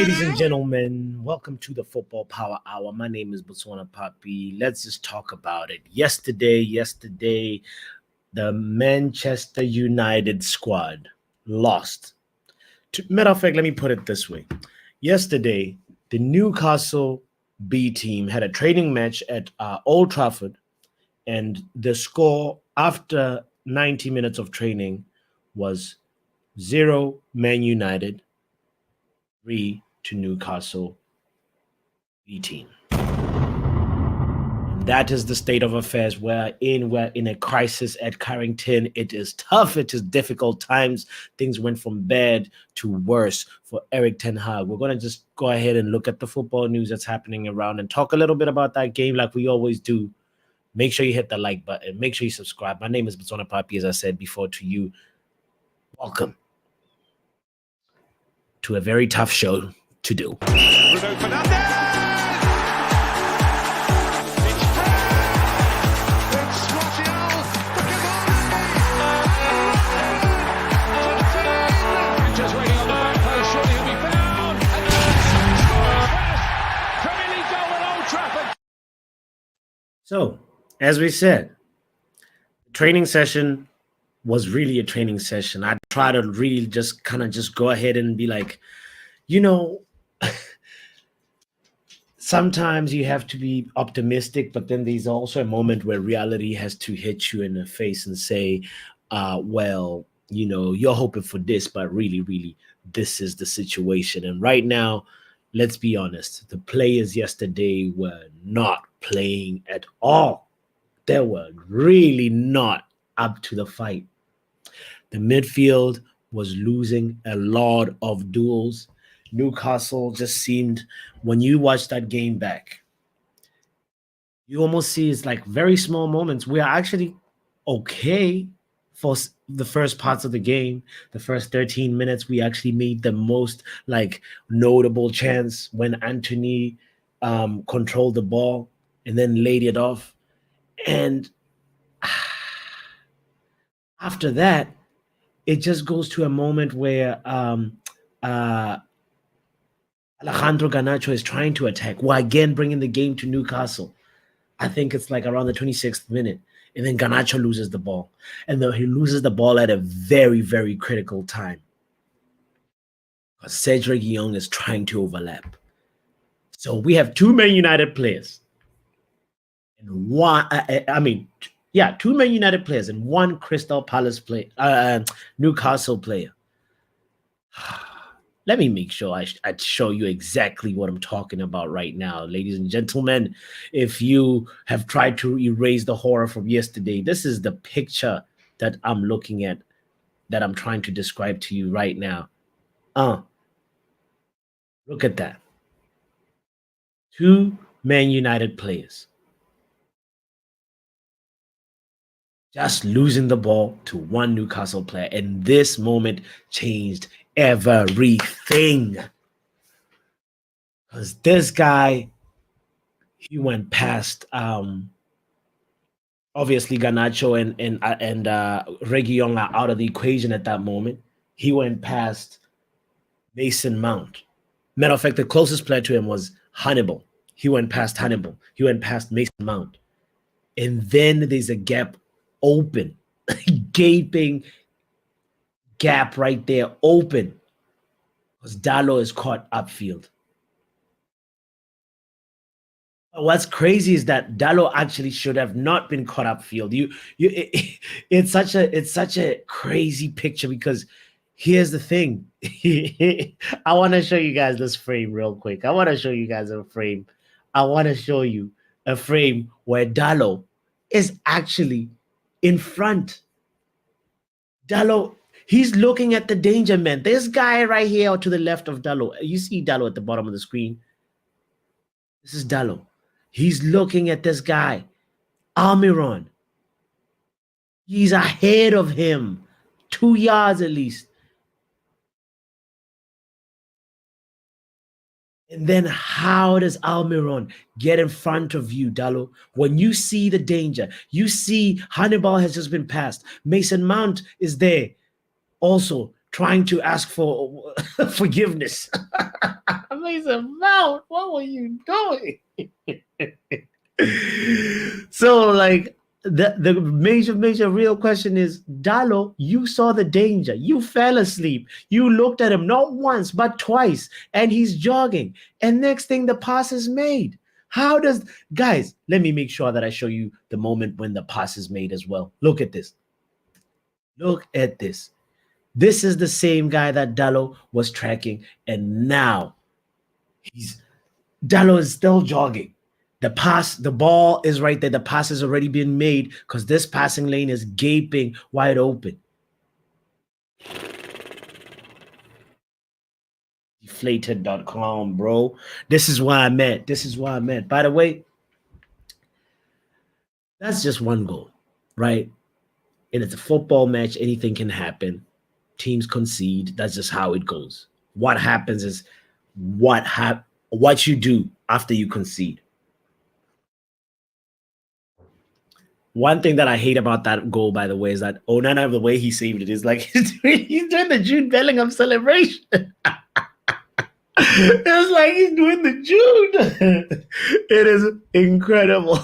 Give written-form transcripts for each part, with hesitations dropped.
Ladies and gentlemen, welcome to the Football Power Hour. My name is botswanapapi. Let's just talk about it. Yesterday, the Manchester United squad lost. Matter of fact, let me put it this way. Yesterday, the Newcastle B team had a training match at Old Trafford, and the score after 90 minutes of training was 0 Man United, 3 to Newcastle B team. And that is the state of affairs we're in a crisis at Carrington. It is tough. It is difficult times. Things went from bad to worse for eriktenhag. We're going to just go ahead and look at the football news that's happening around and talk a little bit about that game like we always do. Make sure you hit the like button. Make sure you subscribe. My name is botswanapapi, as I said before to you. Welcome to a very tough show to do. Bruno Fernandes! It's Martial! Just waiting on the back post, surely he'll be found! And scores! Premier League goal at Old Trafford! So, as we said, the training session was really a training session. I try to really just go ahead and be like, sometimes you have to be optimistic, but then there's also a moment where reality has to hit you in the face and say, you're hoping for this, but really, this is the situation. And right now, let's be honest, the players yesterday were not playing at all. They were really not up to the fight. The midfield was losing a lot of duels. Newcastle just seemed, when you watch that game back, you almost see it's like very small moments. We are actually okay for the first parts of the game. The first 13 minutes, we actually made the most notable chance when Antony controlled the ball and then laid it off. And after that, it just goes to a moment where Alejandro Garnacho is trying to attack, while again bringing the game to Newcastle. I think it's like around the 26th minute. And then Garnacho loses the ball. And he loses the ball at a very, very critical time. Because Cedric Young is trying to overlap. So we have two Man United players. And two Man United players and one Crystal Palace player, Newcastle player. Let me make sure I show you exactly what I'm talking about right now, ladies and gentlemen. If you have tried to erase the horror from yesterday, this is the picture that I'm looking at, that I'm trying to describe to you right now. Look at that. Two Man United players just losing the ball to one Newcastle player. And this moment changed everything. Because this guy, he went past obviously Garnacho and Reguilon are out of the equation at that moment. He went past Mason Mount. Matter of fact, the closest player to him was Hannibal. He went past Hannibal. He went past Mason Mount. And then there's a gap open, gaping gap right there, open, because Dalot is caught upfield. What's crazy is that Dalot actually should have not been caught upfield. It's such a crazy picture, because here's the thing. I want to show you guys this frame real quick. I want to show you guys a frame. I want to show you a frame where Dalot is actually in front. Dalot, he's looking at the danger man. This guy right here to the left of Dalot. You see Dalot at the bottom of the screen. This is Dalot. He's looking at this guy, Almiron. He's ahead of him, 2 yards at least. And then how does Almiron get in front of you, Dalot? When you see the danger, you see Hannibal has just been passed. Mason Mount is there also trying to ask for forgiveness. Mason Mount, what were you doing? So, like, the major real question is, Dalo, you saw the danger. You fell asleep. You looked at him not once, but twice, and he's jogging. And next thing, the pass is made. How does, guys, let me make sure that I show you the moment when the pass is made as well. Look at this. Look at this. This is the same guy that Dalo was tracking, and now Dalo is still jogging. The ball is right there. The pass has already been made because this passing lane is gaping wide open. Deflated.com, bro. This is why I meant. By the way, that's just one goal, right? And it's a football match. Anything can happen. Teams concede. That's just how it goes. What happens is what you do after you concede. One thing that I hate about that goal, by the way, is that Onana, the way he saved it is like he's doing the Jude Bellingham celebration. It's like he's doing the Jude. It is incredible.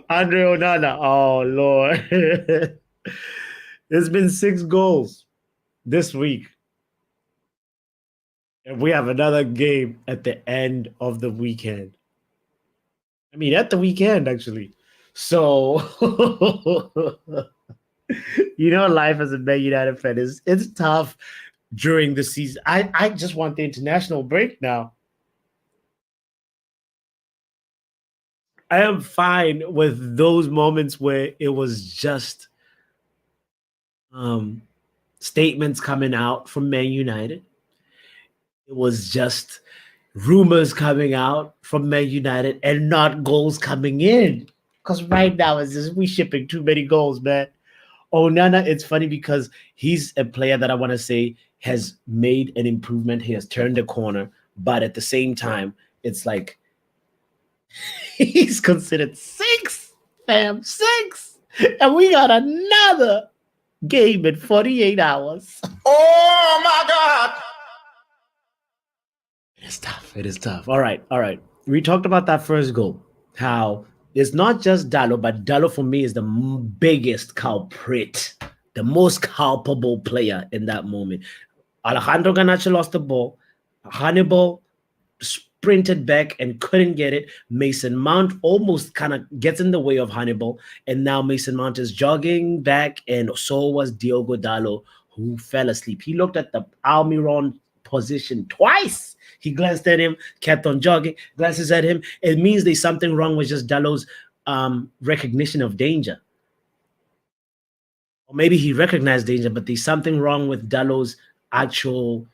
Andre Onana, oh Lord. There's been 6 goals this week. And we have another game at the end of the weekend. I mean, at the weekend, actually. So, life as a Man United fan it's tough during the season. I just want the international break now. I am fine with those moments where it was just statements coming out from Man United. It was just rumors coming out from Man United and not goals coming in. Because right now it's just we shipping too many goals, man. Onana, it's funny because he's a player that I want to say has made an improvement. He has turned a corner, but at the same time, it's like he's considered 6, fam, 6. And we got another game in 48 hours. Oh my God. It is tough. All right. We talked about that first goal. How it's not just Dalo, but Dalo for me is the biggest culprit, the most culpable player in that moment. Alejandro Garnacho lost the ball. Hannibal sprinted back and couldn't get it. Mason Mount almost kind of gets in the way of Hannibal. And now Mason Mount is jogging back, and so was Diogo Dalo, who fell asleep. He looked at the Almiron position twice. He glanced at him, kept on jogging, glances at him. It means there's something wrong with just Dalo's recognition of danger. Or maybe he recognized danger, but there's something wrong with Dalo's actual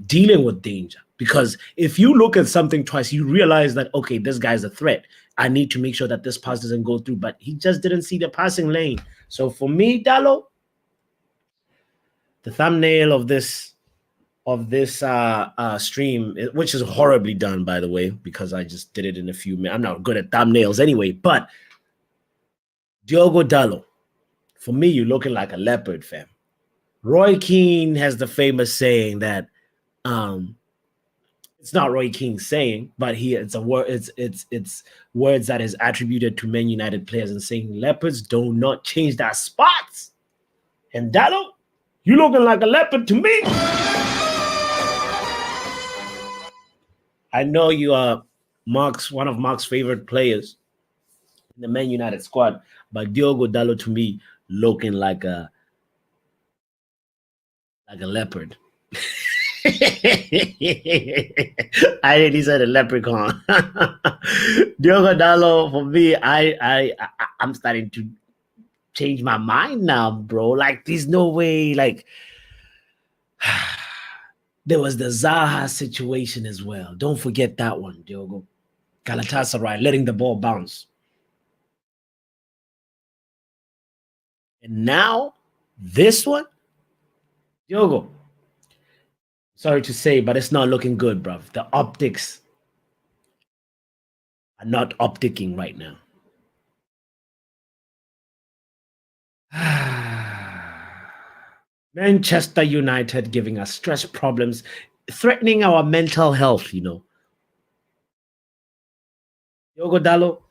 dealing with danger. Because if you look at something twice, you realize that, okay, this guy's a threat. I need to make sure that this pass doesn't go through. But he just didn't see the passing lane. So for me, Dalo, the thumbnail of this stream, which is horribly done, by the way, because I just did it in a few minutes. I'm not good at thumbnails anyway, but Diogo Dalo, for me, you're looking like a leopard, fam. Roy Keane has the famous saying that it's not Roy Keane saying, but it's a word. It's words that is attributed to Man United players and saying leopards do not change their spots. And Dalo, you looking like a leopard to me. I know you are one of Mark's favorite players in the Man United squad, but Diogo Dalo to me looking like a leopard. I really said a leprechaun. Diogo Dalo for me, I'm starting to change my mind now, bro. Like, there's no way. Like, there was the Zaha situation as well. Don't forget that one, Diogo. Galatasaray letting the ball bounce. And now, this one, Diogo. Sorry to say, but it's not looking good, bruv. The optics are not opticking right now. Manchester United giving us stress problems, threatening our mental health, Diogo Dallo,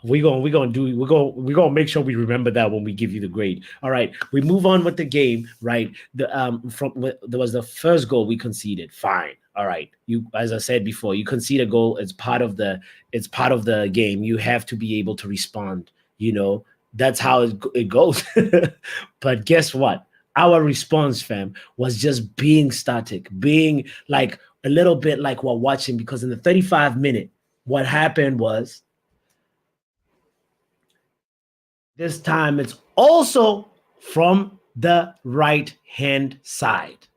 we're gonna make sure we remember that when we give you the grade. All right, we move on with the game. Right, there was the first goal we conceded. Fine. All right, as I said before, you concede a goal. It's part of the game. You have to be able to respond. That's how it goes. But guess what? Our response, fam, was just being static, being like a little bit like we're watching, because in the 35-minute, what happened was, this time it's also from the right-hand side.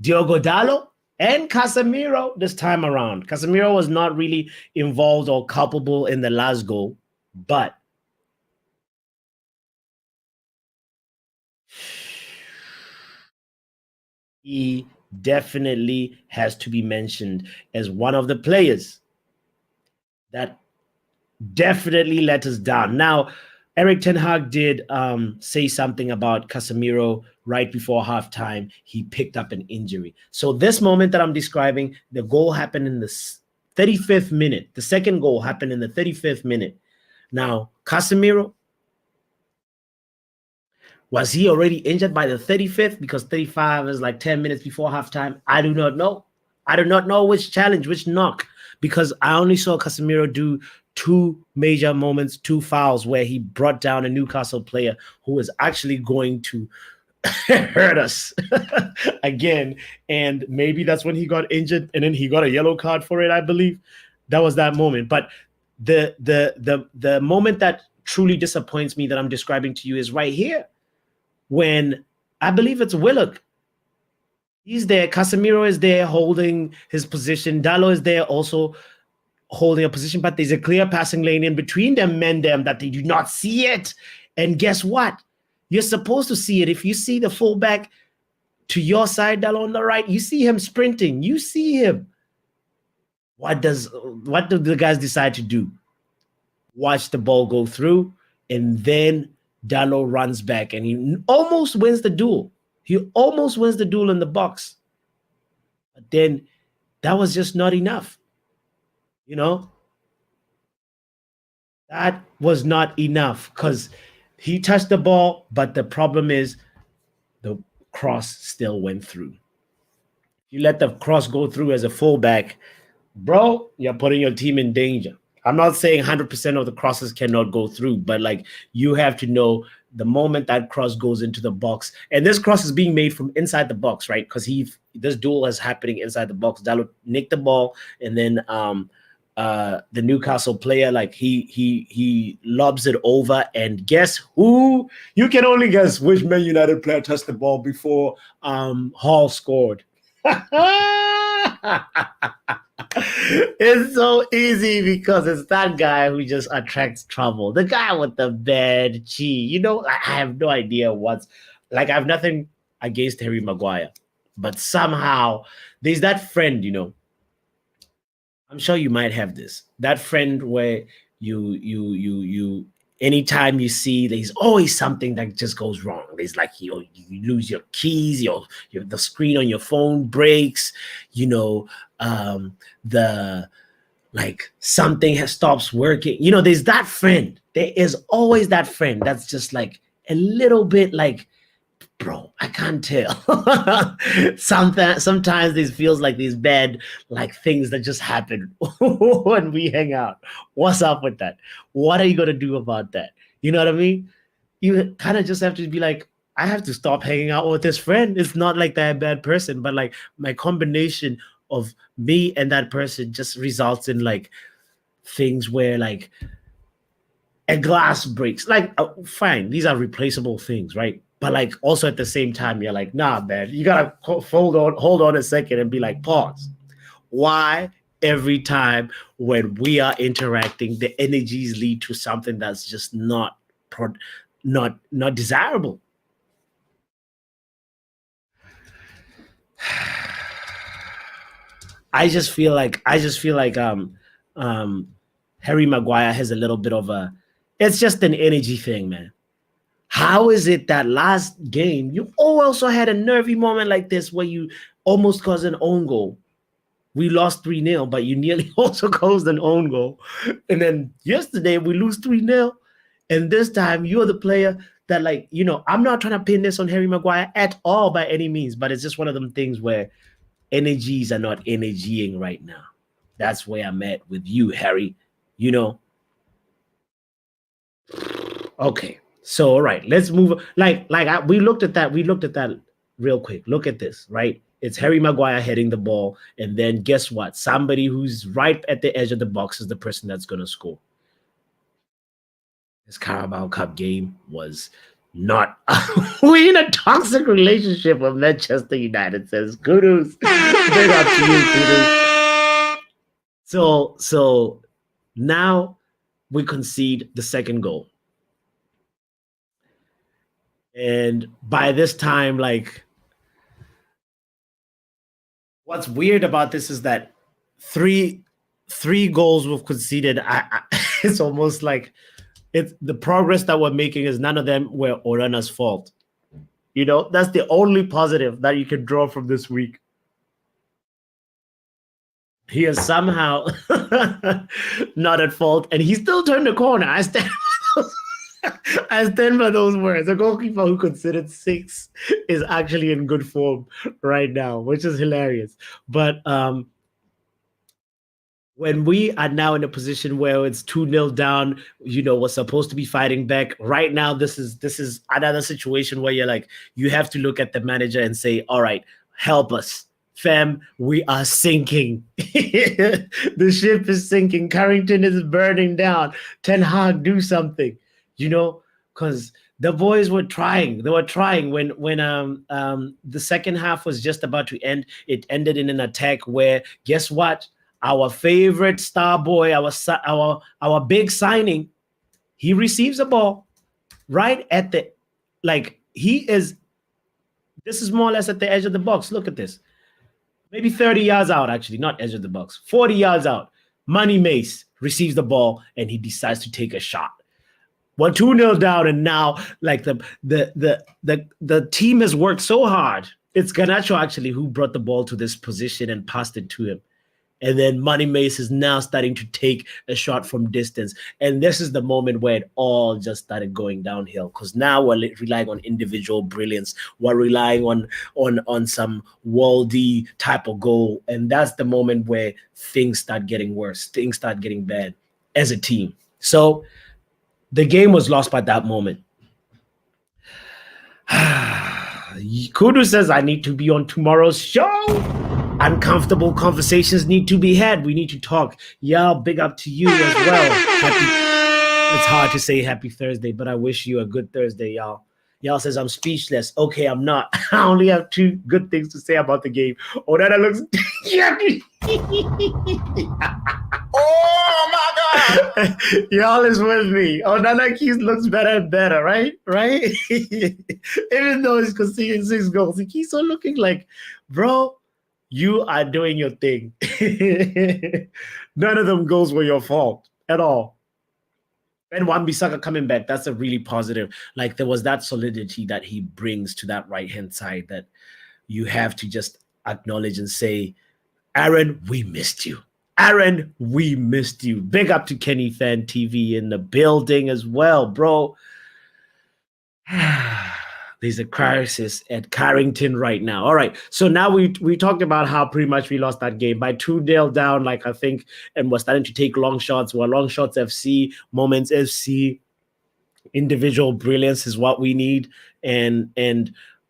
Diogo Dallo and Casemiro this time around. Casemiro was not really involved or culpable in the last goal, but he definitely has to be mentioned as one of the players that definitely let us down. Now, Eriktenhag did say something about Casemiro right before halftime. He picked up an injury. So this moment that I'm describing, the goal happened in the 35th minute. The second goal happened in the 35th minute. Now, Casemiro, was he already injured by the 35th? Because 35 is like 10 minutes before halftime. I do not know. I do not know which challenge, which knock, because I only saw Casemiro do two major moments, two fouls where he brought down a Newcastle player who was actually going to hurt us again. And maybe that's when he got injured, and then he got a yellow card for it, I believe. That was that moment. But the moment that truly disappoints me that I'm describing to you is right here, when I believe it's Willock. He's there. Casemiro is there holding his position. Dallo is there also holding a position, but there's a clear passing lane in between them that they do not see it. And guess what? You're supposed to see it. If you see the fullback to your side, Dallo on the right, you see him sprinting. You see him. What do the guys decide to do? Watch the ball go through, and then Dallo runs back and he almost wins the duel. He almost wins the duel in the box. But then that was just not enough. That was not enough, because he touched the ball, but the problem is the cross still went through. You let the cross go through as a fullback, bro, you're putting your team in danger. I'm not saying 100% of the crosses cannot go through, but like, you have to know the moment that cross goes into the box, and this cross is being made from inside the box, right? Because this duel is happening inside the box. Dallo nicked the ball, and then the Newcastle player, like, he lobs it over, and guess who? You can only guess which Man United player touched the ball before Hall scored. It's so easy, because it's that guy who just attracts trouble. The guy with the bad chi. I have no idea I have nothing against Harry Maguire, but somehow there's that friend, I'm sure you might have this. That friend where you anytime you see, there's always something that just goes wrong. There's like, you lose your keys, the screen on your phone breaks, something stops working. There's that friend. There is always that friend that's just like a little bit like, bro, I can't tell. Sometimes this feels like these bad things that just happen when we hang out. What's up with that? What are you gonna do about that? You know what I mean? You kind of just have to be like, I have to stop hanging out with this friend. It's not like they're a bad person, but like, my combination of me and that person just results in like things where like a glass breaks. Like, fine, these are replaceable things, right? But like, also at the same time, you're like, nah, man, you gotta hold on a second and be like, pause. Why every time when we are interacting, the energies lead to something that's just not desirable? I just feel like Harry Maguire has a little bit of it's just an energy thing, man. How is it that last game you also had a nervy moment like this where you almost caused an own goal? We lost 3-0, but you nearly also caused an own goal. And then yesterday we lose 3-0. And this time you're the player that, like, I'm not trying to pin this on Harry Maguire at all by any means, but it's just one of them things where energies are not energying right now. That's where I'm at with you, Harry. Okay. So, all right, let's move. We looked at that. We looked at that real quick. Look at this, right? It's Harry Maguire heading the ball. And then guess what? Somebody who's right at the edge of the box is the person that's going to score. This Carabao Cup game was not. We're in a toxic relationship with Manchester United, says kudos. Big up to you, kudos. So now we concede the second goal. And by this time, like, what's weird about this is that three goals we've conceded. It's almost like it's the progress that we're making is none of them were Onana's fault. That's the only positive that you can draw from this week. He is somehow not at fault, and he still turned the corner. I stand by those words. A goalkeeper who considered 6 is actually in good form right now, which is hilarious. But when we are now in a position where it's 2-0 down, we're supposed to be fighting back. Right now, this is another situation where you're like, you have to look at the manager and say, all right, help us. Fam, we are sinking. The ship is sinking. Carrington is burning down. Ten Hag, do something. Because the boys were trying. They were trying when the second half was just about to end. It ended in an attack where, guess what? Our favorite star boy, our big signing, he receives a ball right at the, this is more or less at the edge of the box. Look at this. Maybe 30 yards out, actually, not edge of the box. 40 yards out. Money Mace receives the ball and he decides to take a shot. We're 2-0 down, and now the team has worked so hard. It's Garnacho actually who brought the ball to this position and passed it to him. And then Money Mace is now starting to take a shot from distance. And this is the moment where it all just started going downhill, because now we're relying on individual brilliance. We're relying on some worldy type of goal. And that's the moment where things start getting worse. Things start getting bad as a team. So the game was lost by that moment. Kudu says, I need to be on tomorrow's show. Uncomfortable conversations need to be had. We need to talk. Yeah, big up to you as well. It's hard to say happy Thursday, but I wish you a good Thursday, y'all. Y'all says I'm speechless. Okay, I'm not. I only have 2 good things to say about the game. Onana looks Oh my God! Y'all is with me. Onana looks better and better, right? Right? Even though he's conceding 6 goals, he keeps on looking like, bro, you are doing your thing. None of them goals were your fault at all. And Wan-Bissaka coming back, that's a really positive. Like, there was that solidity that he brings to that right-hand side that you have to just acknowledge and say, Aaron, we missed you. Aaron, we missed you. Big up to Kenny Fan TV in the building as well, bro. There's a crisis at Carrington right now. All right. So now we talked about how pretty much we lost that game by 2-0 down, like, I think, and we're starting to take long shots. Well, long shots FC, moments FC, individual brilliance is what we need. And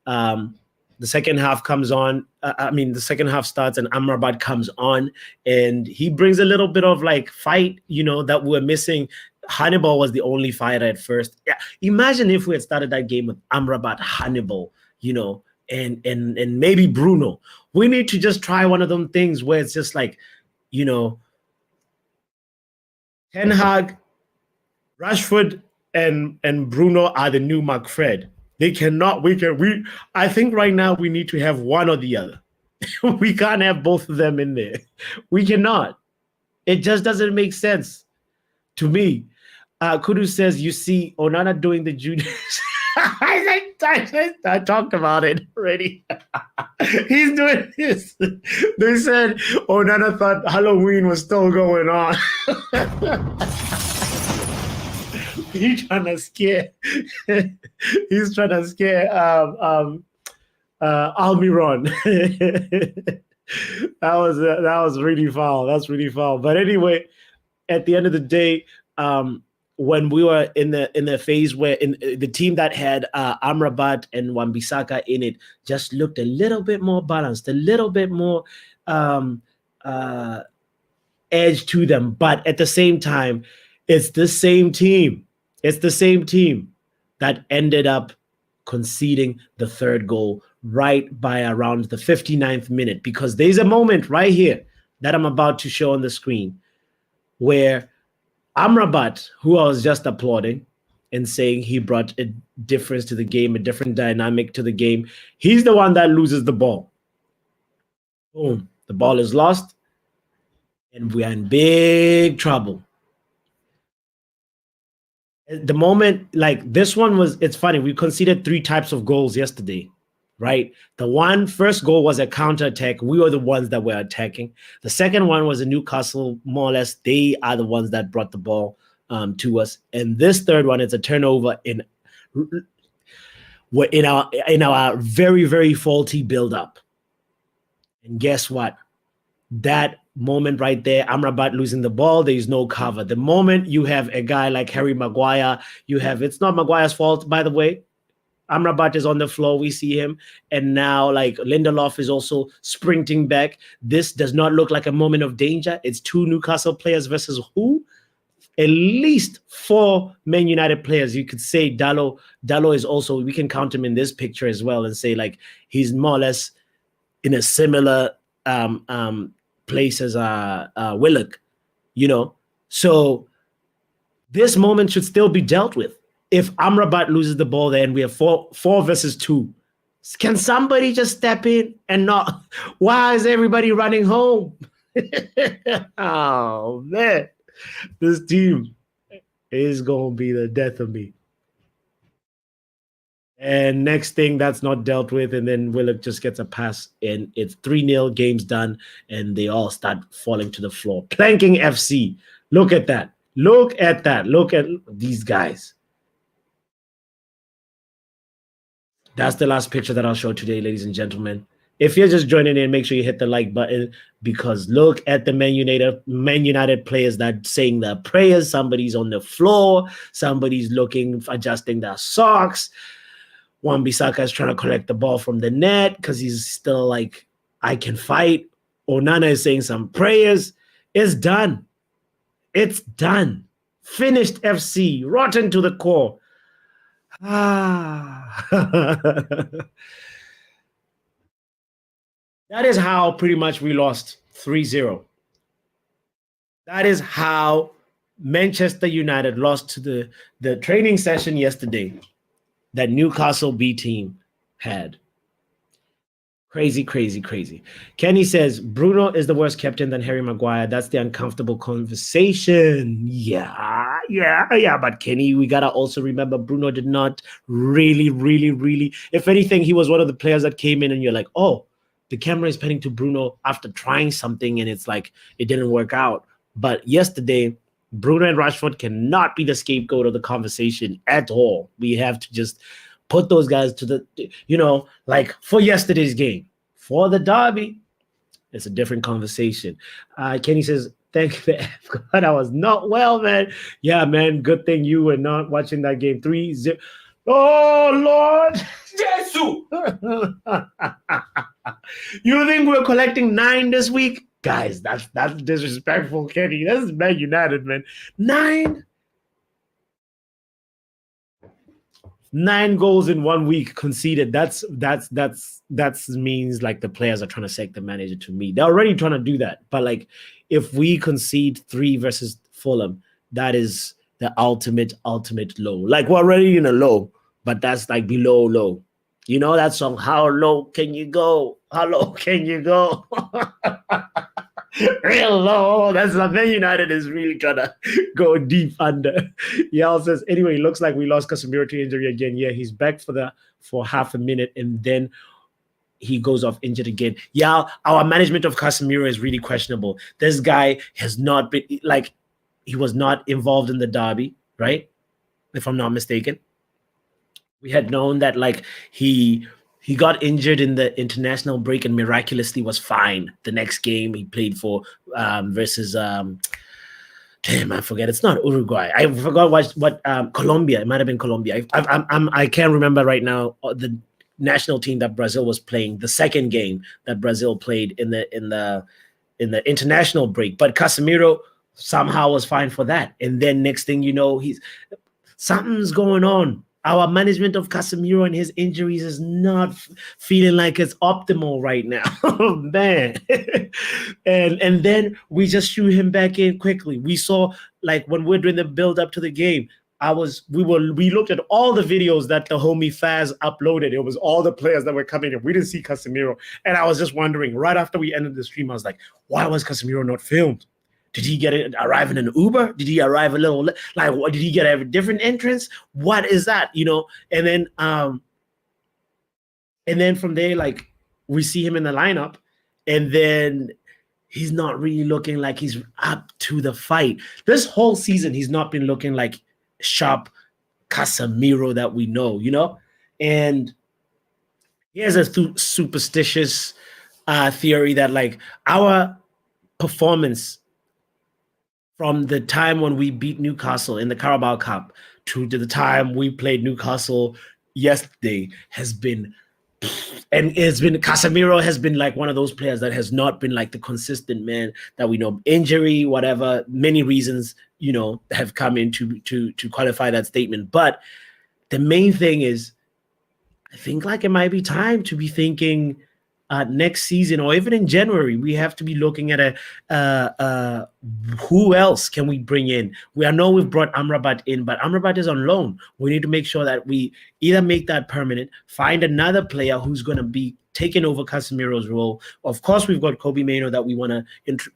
the second half comes on. The second half starts and Amrabat comes on and he brings a little bit of like fight, that we're missing. Hannibal was the only fighter at first. Yeah, imagine if we had started that game with Amrabat, Hannibal, and maybe Bruno. We need to just try one of them things where it's just like, Ten Hag, Rashford, and Bruno are the new McFred. They cannot. I think right now we need to have one or the other. We can't have both of them in there. We cannot. It just doesn't make sense to me. Kudu says, you see Onana doing the juniors. I talked about it already. He's doing this. They said Onana thought Halloween was still going on. He's trying to scare. He's trying to scare Almiron. that was really foul. That's really foul. But anyway, at the end of the day, when we were in the phase where in the team that had Amrabat and Wan-Bissaka in it just looked a little bit more balanced, a little bit more edge to them. But at the same time, it's the same team. It's the same team that ended up conceding the third goal right by around the 59th minute, because there's a moment right here that I'm about to show on the screen where Amrabat, who I was just applauding and saying he brought a difference to the game, a different dynamic to the game, he's the one that loses the ball. Boom. The ball is lost, and we are in big trouble. The moment, like this one was, it's funny, we conceded 3 types of goals yesterday, right? The first goal was a counter-attack. We were the ones that were attacking. The second one was a Newcastle, more or less. They are the ones that brought the ball to us. And this third one, it's a turnover in our very, very faulty build-up. And guess what? That moment right there, Amrabat losing the ball, there is no cover. The moment you have a guy like Harry Maguire, it's not Maguire's fault, by the way. Amrabat is on the floor, we see him, and now like Lindelof is also sprinting back. This does not look like a moment of danger. It's 2 Newcastle players versus who? At least 4 Man United players. You could say Dalot is also, we can count him in this picture as well and say like he's more or less in a similar place as Willock, So this moment should still be dealt with. If Amrabat loses the ball, then we have 4 versus 2. Can somebody just step in and not? Why is everybody running home? Oh, man. This team is going to be the death of me. And next thing, that's not dealt with, and then Willock just gets a pass, and it's 3-0, game's done, and they all start falling to the floor. Planking FC. Look at that. Look at that. Look at these guys. That's the last picture that I'll show today, ladies and gentlemen. If you're just joining in, make sure you hit the like button, because look at the Man United players that saying their prayers. Somebody's on the floor. Somebody's adjusting their socks. Wan-Bissaka is trying to collect the ball from the net because he's still like, I can fight. Onana is saying some prayers. It's done. It's done. Finished FC. Rotten to the core. That is how pretty much we lost 3-0. That is how Manchester United lost to the training session yesterday that Newcastle B team had. Crazy, crazy, crazy. Kenny says, Bruno is the worst captain than Harry Maguire. That's the uncomfortable conversation. Yeah. But Kenny, we got to also remember Bruno did not really. If anything, he was one of the players that came in and you're like, oh, the camera is panning to Bruno after trying something and it's like it didn't work out. But yesterday, Bruno and Rashford cannot be the scapegoat of the conversation at all. We have to just put those guys to the, like for yesterday's game. For the derby, it's a different conversation. Kenny says, thank you, God, I was not well, man. Yeah, man, good thing you were not watching that game. 3-0. Oh, Lord. Jesus. You think we're collecting 9 this week? Guys, that's disrespectful, Kenny. This is Man United, man. 9 goals in 1 week conceded. That's means like the players are trying to sack the manager to me. They're already trying to do that. But like if we concede 3 versus Fulham, that is the ultimate low. Like we're already in a low, but that's like below low. You know that song, How Low Can You Go? How low can you go? Real low. That's Man United is really trying to go deep under. Yal says, anyway, looks like we lost Casemiro to injury again. Yeah, he's back for half a minute and then he goes off injured again. Yeah, our management of Casemiro is really questionable. This guy has not been he was not involved in the derby, right? If I'm not mistaken. We had known that he got injured in the international break and miraculously was fine. The next game he played for versus damn, I forget. It's not Uruguay. I forgot what Colombia. It might have been Colombia. I can't remember right now the national team that Brazil was playing. The second game that Brazil played in the international break. But Casemiro somehow was fine for that. And then next thing you know, something's going on. Our management of Casemiro and his injuries is not feeling like it's optimal right now. Oh, man. and then we just shoot him back in quickly. We saw when we're doing the build up to the game, we looked at all the videos that the homie Faz uploaded. It was all the players that were coming in. We didn't see Casemiro. And I was just wondering, right after we ended the stream, I was like, why was Casemiro not filmed? Did he arrive in an Uber? Did he arrive a little what? Did he get a different entrance? What is that? And then from there, we see him in the lineup, and then he's not really looking like he's up to the fight. This whole season, he's not been looking like sharp Casemiro that we know, And here's a superstitious theory that our performance from the time when we beat Newcastle in the Carabao Cup to the time we played Newcastle yesterday has been, and Casemiro has been one of those players that has not been the consistent man that we know. Injury, whatever, many reasons, have come in to qualify that statement. But the main thing is, I think it might be time to be thinking next season or even in January, we have to be looking at who else can we bring in? I know we've brought Amrabat in, but Amrabat is on loan. We need to make sure that we either make that permanent, find another player who's going to be taking over Casemiro's role. Of course, we've got Kobbie Mainoo that we want to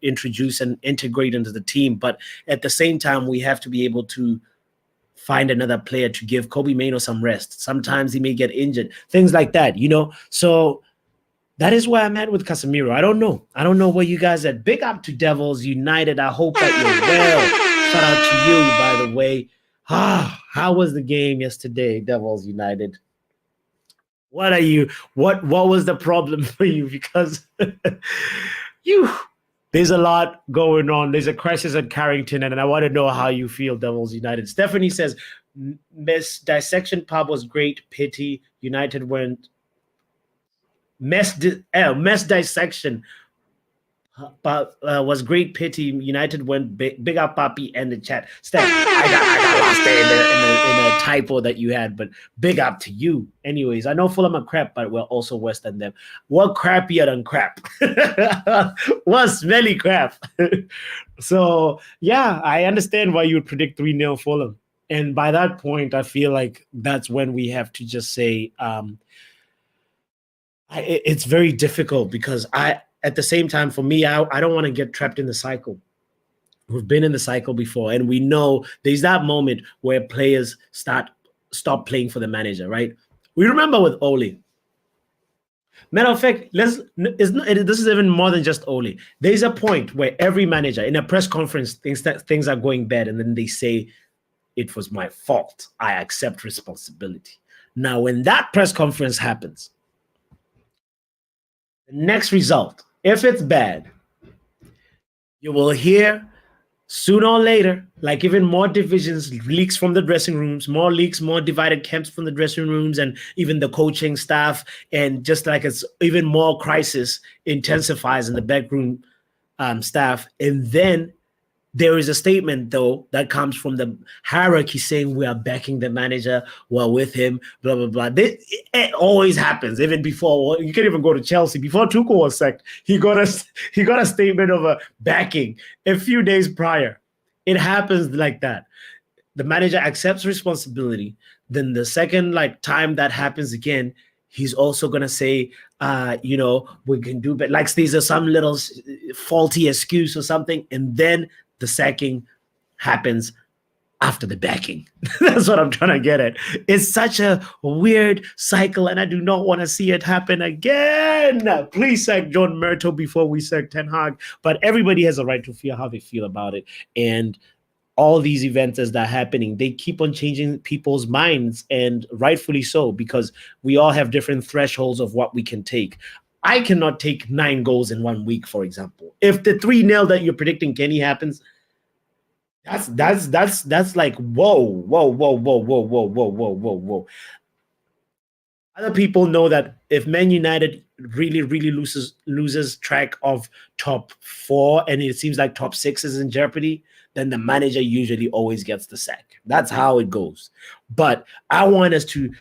introduce and integrate into the team, but at the same time, we have to be able to find another player to give Kobbie Mainoo some rest. Sometimes he may get injured, things like that, So that is where I'm at with Casemiro. I don't know where you guys at. Big up to Devils United. I hope that you're well. Shout out to you, by the way. How was the game yesterday, Devils United? What was the problem for you? Because there's a lot going on. There's a crisis at Carrington, and I want to know how you feel, Devils United. Stephanie says, Miss Dissection Pub was great. Pity United went mess dissection was great. Pity United went big up Papi and the chat. Steph, I got lost there in a typo that you had, but big up to you. Anyways, I know Fulham are crap, but we're also worse than them. What crappier than crap? What smelly crap? So yeah, I understand why you would predict 3-0 Fulham. And by that point, I feel like that's when we have to just say it's very difficult because at the same time, for me, I don't want to get trapped in the cycle. We've been in the cycle before, and we know there's that moment where players stop playing for the manager, right? We remember with Ole. Matter of fact, this is even more than just Ole. There's a point where every manager in a press conference thinks that things are going bad, and then they say, "It was my fault. I accept responsibility." Now, when that press conference happens, the next result, if it's bad, you will hear sooner or later, even more divisions, leaks from the dressing rooms, more leaks, more divided camps from the dressing rooms, and even the coaching staff, and just it's even more crisis intensifies in the backroom staff. And then there is a statement, though, that comes from the hierarchy saying we are backing the manager, we're with him, blah, blah, blah. It always happens, even before. You can't even go to Chelsea. Before Tuchel was sacked, he got a statement of a backing a few days prior. It happens like that. The manager accepts responsibility. Then the second time that happens again, he's also going to say, we can do better. Like these are some little faulty excuse or something. And then the sacking happens after the backing. That's what I'm trying to get at. It's such a weird cycle, and I do not want to see it happen again. Please sack John Murto before we sack Ten Hag. But everybody has a right to feel how they feel about it. And all these events as they're happening, they keep on changing people's minds, and rightfully so, because we all have different thresholds of what we can take. I cannot take 9 goals in 1 week, for example. If the 3-0 that you're predicting, Kenny, happens, that's like whoa. Other people know that if Man United really loses track of top 4 and it seems like top 6 is in jeopardy, then the manager usually always gets the sack. That's how it goes. But I want us to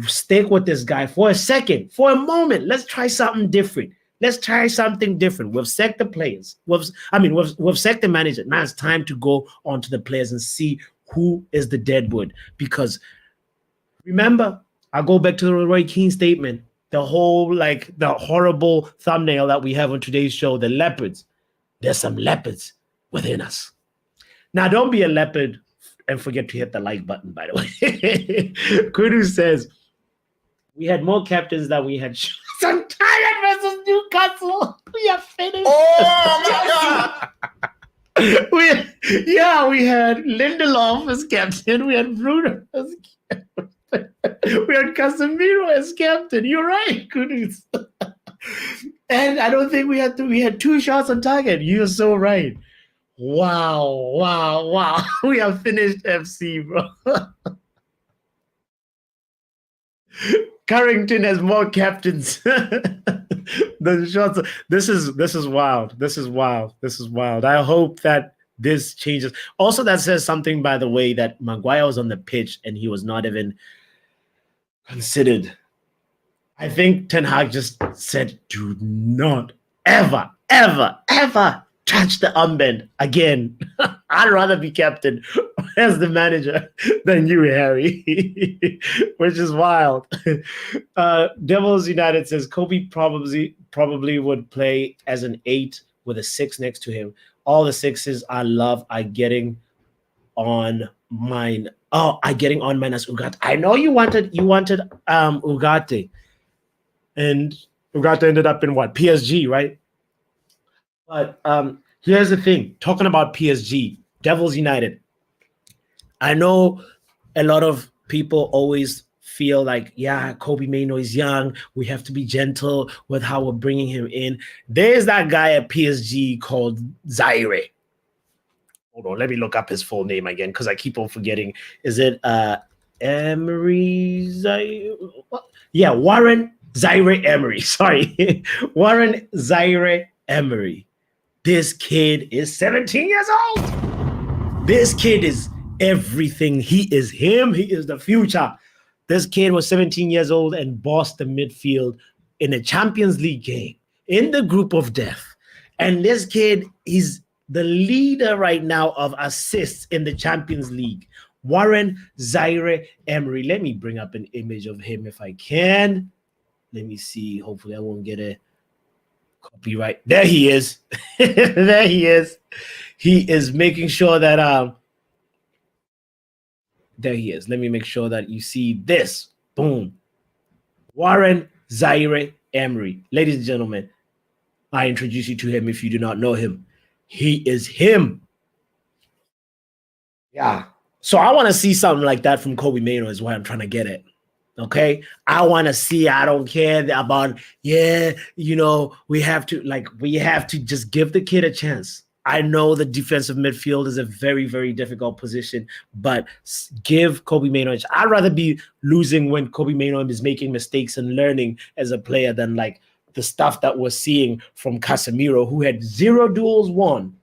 stick with this guy for a second, for a moment. Let's try something different. Let's try something different. We've sacked the players. We've sacked the manager. Now it's time to go on to the players and see who is the deadwood. Because remember, I'll go back to the Roy Keane statement. The whole, the horrible thumbnail that we have on today's show, the leopards. There's some leopards within us. Now, don't be a leopard and forget to hit the like button, by the way. Kudu says, we had more captains than we had shots. I'm tired versus Newcastle. We are finished. Oh, my God. we had Lindelof as captain. We had Bruno as captain. We had Casemiro as captain. You're right, Kudus. And I don't think we had 2 shots on target. You're so right. Wow. We have finished FC, bro. Carrington has more captains. The shots. This is wild. This is wild. I hope that this changes. Also, that says something, by the way, that Maguire was on the pitch and he was not even considered. I think Ten Hag just said, do not ever touch the armband again. I'd rather be captain as the manager than you, Harry, which is wild. Devils United says Kobe probably would play as an 8 with a 6 next to him. All the 6s I love are getting on mine. Oh, are getting on mine as Ugarte. I know you wanted Ugarte, and Ugarte ended up in what? PSG, right? But here's the thing. Talking about PSG, Devils United. I know a lot of people always feel like, yeah, Kobe Mainoo is young. We have to be gentle with how we're bringing him in. There's that guy at PSG called Zaire. Hold on, let me look up his full name again because I keep on forgetting. Is it Emery Zaire? Yeah, Warren Zaire Emery. Sorry. Warren Zaire Emery. This kid is 17 years old. This kid is everything. He is him. He is the future. This kid was 17 years old and bossed the midfield in a Champions League game in the group of death. And this kid is the leader right now of assists in the Champions League. Warren Zaire Emery. Let me bring up an image of him if I can. Let me see. Hopefully I won't get a copyright. There he is. There he is. He is making sure that there he is. Let me make sure that you see this. Boom. Warren Zaire Emery. Ladies and gentlemen, I introduce you to him if you do not know him. He is him. Yeah. So I want to see something like that from Kobe Mainoo is what I'm trying to get at. Okay, I want to see. I don't care about. Yeah, we have to just give the kid a chance. I know the defensive midfield is a very, very difficult position, but give Kobe Mainoo. I'd rather be losing when Kobe Mainoo is making mistakes and learning as a player than like the stuff that we're seeing from Casemiro, who had 0 duels won,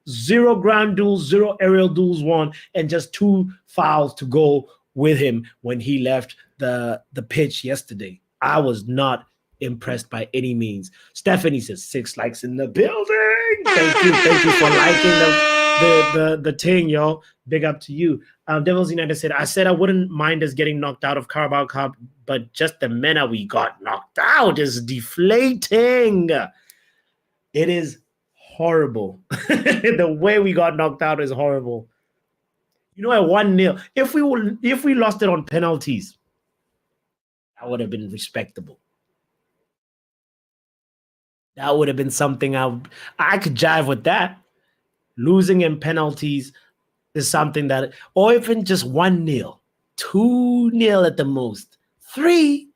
0 ground duels, 0 aerial duels won, and just 2 fouls to go with him when he left the pitch yesterday. I was not impressed by any means. Stephanie says 6 likes in the building. Thank you for liking them. the thing, yo. Big up to you. Devils United said, I said I wouldn't mind us getting knocked out of Carabao Cup, but just the manner we got knocked out is deflating. It is horrible. The way we got knocked out is horrible. You know, at 1-0, if we lost it on penalties, that would have been respectable. That would have been something I could jive with that. Losing in penalties is something that, or even just 1-0, 2-0 at the most, 3.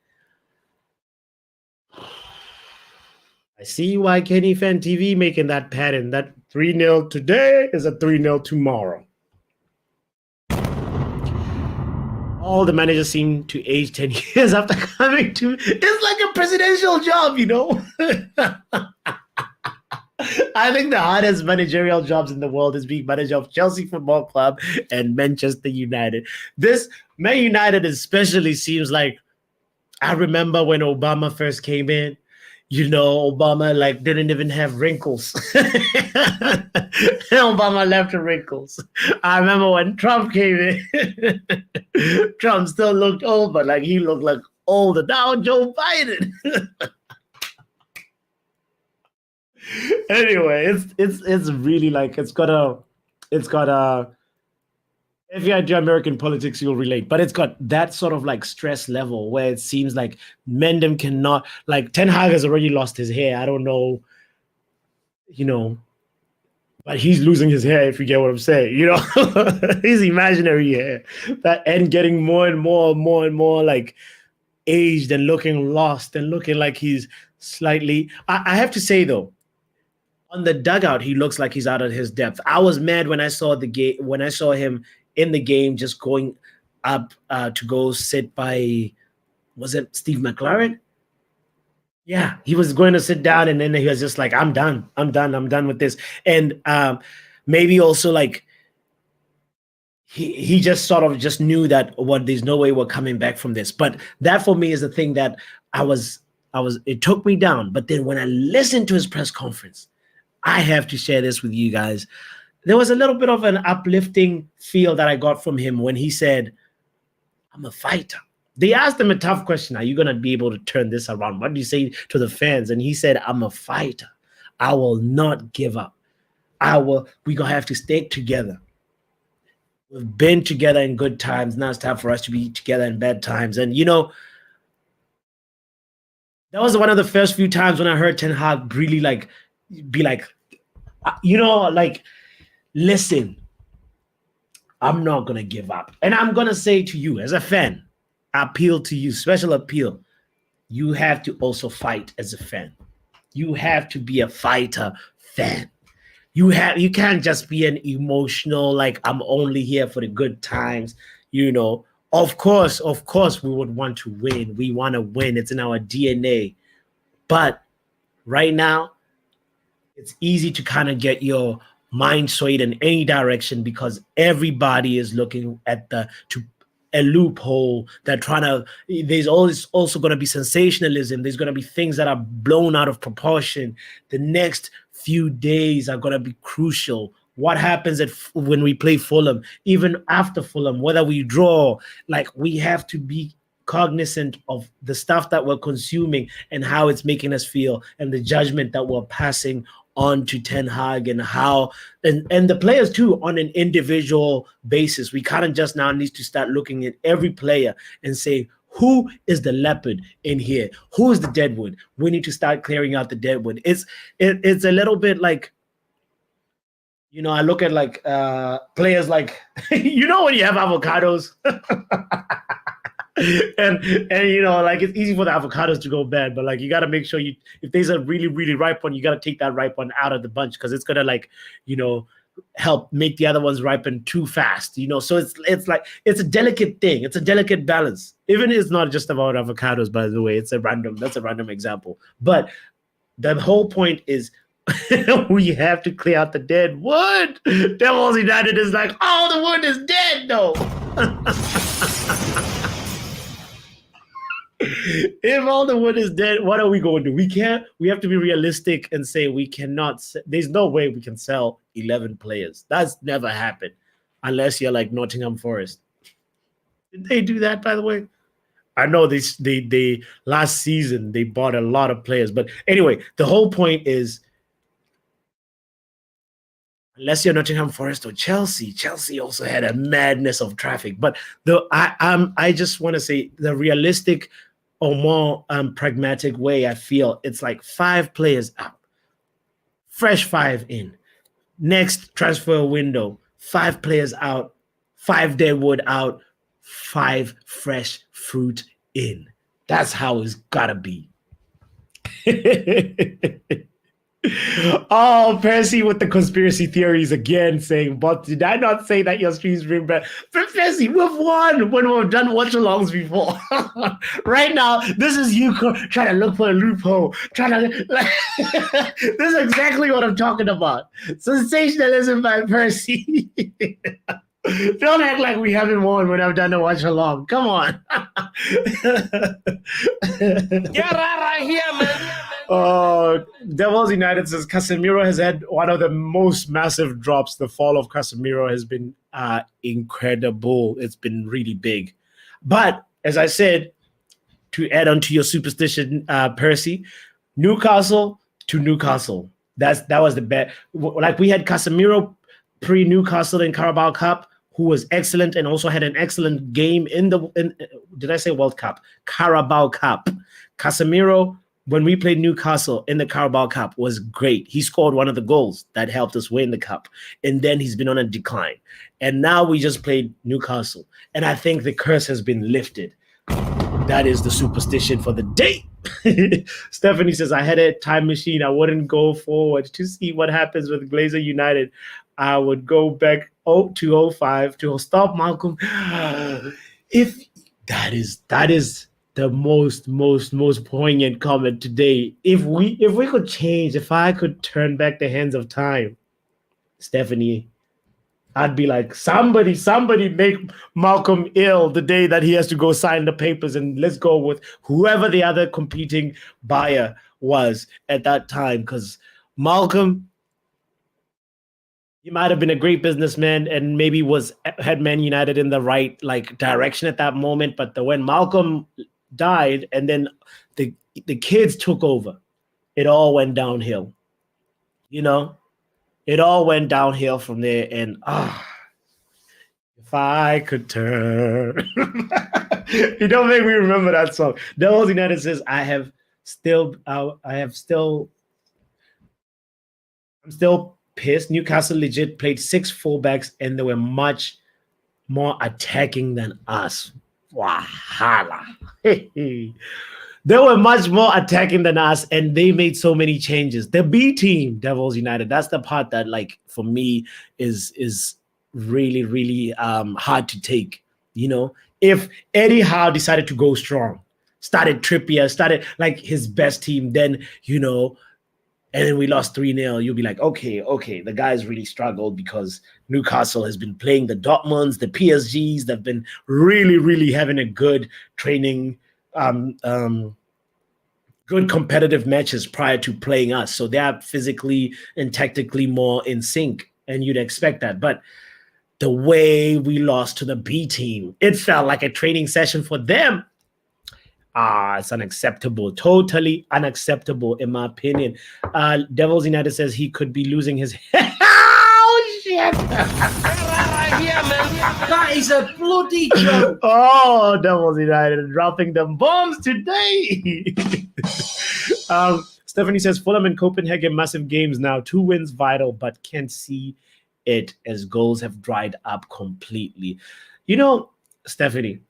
I see why Kenny Fan TV making that pattern. That 3-0 today is a 3-0 tomorrow. All the managers seem to age 10 years after coming to. It's like a presidential job, you know. I think the hardest managerial jobs in the world is being manager of Chelsea Football Club and Manchester United. This Man United especially seems like, I remember when Obama first came in. You know, Obama like didn't even have wrinkles. Obama left the wrinkles. I remember when Trump came in. Trump still looked old, but like he looked like older. Now Joe Biden. Anyway, it's really like it's got a if you do American politics, you'll relate. But it's got that sort of like stress level where it seems like Mendham cannot, like Ten Hag has already lost his hair. I don't know, you know, but he's losing his hair, if you get what I'm saying. You know, his imaginary hair. And getting more and more like aged and looking lost and looking like he's slightly. I have to say though, on the dugout, he looks like he's out of his depth. I was mad when I saw him in the game, just going up to go sit by, was it Steve McLaren? Yeah, he was going to sit down, and then he was just like, I'm done with this. And maybe also like he just sort of just knew that there's no way we're coming back from this. But that for me is the thing that it took me down. But then when I listened to his press conference, I have to share this with you guys. There was a little bit of an uplifting feel that I got from him when he said, I'm a fighter. They asked him a tough question. Are you going to be able to turn this around? What do you say to the fans? And he said, I'm a fighter. I will not give up. We're going to have to stick together. We've been together in good times. Now it's time for us to be together in bad times. And, you know, that was one of the first few times when I heard Ten Hag really be like, you know, like, listen, I'm not going to give up. And I'm going to say to you as a fan, appeal to you, special appeal. You have to also fight as a fan. You have to be a fighter fan. You can't just be an emotional, like, I'm only here for the good times. You know, of course, we would want to win. We want to win. It's in our DNA. But right now, it's easy to kind of get your mind swayed in any direction because everybody is looking at a loophole. They're trying to, there's always also going to be sensationalism. There's going to be things that are blown out of proportion. The next few days are going to be crucial. What happens when we play Fulham, even after Fulham, whether we draw, like we have to be cognizant of the stuff that we're consuming and how it's making us feel and the judgment that we're passing on to Ten Hag and how and the players too on an individual basis. We kind of just now need to start looking at every player and say, who is the leopard in here? Who is the deadwood? We need to start clearing out the deadwood. It's a little bit like, you know, I look at like players like, you know, when you have avocados and you know, like it's easy for the avocados to go bad, but like you got to make sure if there's a really, really ripe one, you got to take that ripe one out of the bunch because it's going to like, you know, help make the other ones ripen too fast, you know? So it's like, it's a delicate thing. It's a delicate balance. Even it's not just about avocados, by the way, that's a random example. But the whole point is we have to clear out the dead wood. Devils United is like, oh, the wood is dead though. If all the wood is dead, what are we going to do? We have to be realistic and say we cannot. There's no way we can sell 11 players. That's never happened unless you're like Nottingham Forest. Did they do that, by the way? I know they last season they bought a lot of players, but anyway, the whole point is unless you're Nottingham Forest or Chelsea, Chelsea also had a madness of traffic. But I just want to say the realistic or more pragmatic way I feel it's like 5 players out, fresh 5 in. Next transfer window, 5 players out, 5 dead wood out, 5 fresh fruit in. That's how it's gotta be. Oh, Percy with the conspiracy theories again, saying, but did I not say that your streams bring back? Percy, we've won when we've done watch-alongs before. Right now, this is you trying to look for a loophole. This is exactly what I'm talking about. Sensationalism by Percy. Don't act like we haven't won when I've done a watch-along. Come on. Get right here, man. Devils United says Casemiro has had one of the most massive drops. The fall of Casemiro has been incredible. It's been really big. But as I said, to add on to your superstition, Percy, Newcastle to Newcastle. That was the bet. Like we had Casemiro pre-Newcastle in Carabao Cup, who was excellent and also had an excellent game in did I say World Cup? Carabao Cup. Casemiro, when we played Newcastle in the Carabao Cup, was great. He scored one of the goals that helped us win the cup. And then he's been on a decline. And now we just played Newcastle. And I think the curse has been lifted. That is the superstition for the day. Stephanie says, I had a time machine. I wouldn't go forward to see what happens with Glazer United. I would go back to 05 to stop Malcolm. If that is the most poignant comment today. If we could change, if I could turn back the hands of time, Stephanie, I'd be like, somebody make Malcolm ill the day that he has to go sign the papers, and let's go with whoever the other competing buyer was at that time. Because Malcolm, he might have been a great businessman and maybe had Man United in the right direction at that moment. But when Malcolm died and then the kids took over, it all went downhill. It all went downhill from there. And if I could turn. You don't make me remember that song. Devils United says, I'm still pissed. Newcastle legit played 6 fullbacks and they were much more attacking than us. Wahala. They were much more attacking than us, and they made so many changes. The B team, Devils United, that's the part that, for me, is really, really hard to take. If Eddie Howe decided to go strong, started Trippier, started his best team, then, and then we lost 3-0, you'll be like, okay, the guys really struggled because Newcastle has been playing the Dortmunds, the PSGs. They've been really, really having a good training, good competitive matches prior to playing us. So they are physically and tactically more in sync, and you'd expect that. But the way we lost to the B team, it felt like a training session for them. It's unacceptable. Totally unacceptable, in my opinion. Devils United says he could be losing his oh, shit. That is a bloody joke. Oh, Devils United dropping them bombs today. Stephanie says, Fulham and Copenhagen, massive games now. 2 wins vital, but can't see it as goals have dried up completely. Stephanie,